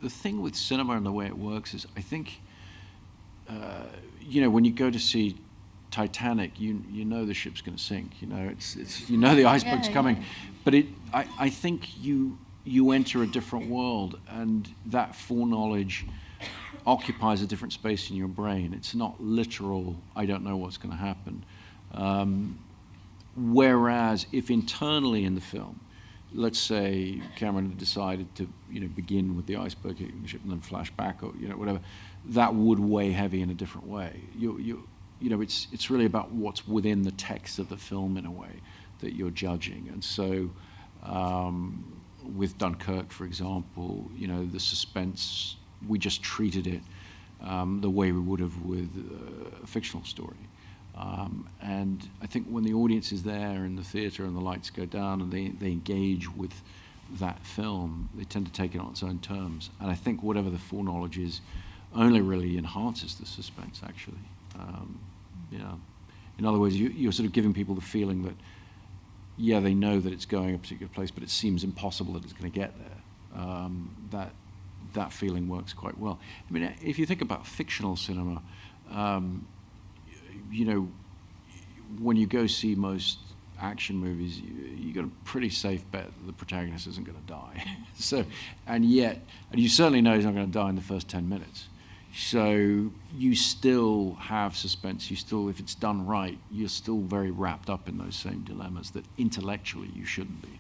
The thing with cinema and the way it works is, I think, you know, when you go to see Titanic, you know the ship's going to sink. You know, it's you know the iceberg's coming, yeah. but I think you enter a different world, and that foreknowledge occupies a different space in your brain. It's not literal. I don't know what's going to happen. Whereas if internally in the film, let's say Cameron had decided to, you know, begin with the iceberg hitting the ship and then flash back, or, you know, whatever, that would weigh heavy in a different way. You know, it's really about what's within the text of the film in a way that you're judging. And so, with Dunkirk, for example, you know, the suspense, we just treated it the way we would have with a fictional story. And I think when the audience is there in the theater and the lights go down and they engage with that film, they tend to take it on its own terms. And I think whatever the foreknowledge is only really enhances the suspense, actually. Yeah. In other words, you're sort of giving people the feeling that, yeah, they know that it's going a particular place, but it seems impossible that it's going to get there. That feeling works quite well. I mean, if you think about fictional cinema, you know, when you go see most action movies, you got a pretty safe bet that the protagonist isn't going to die. So, and you certainly know he's not going to die in the first 10 minutes. So you still have suspense. You still, if it's done right, you're still very wrapped up in those same dilemmas that intellectually you shouldn't be.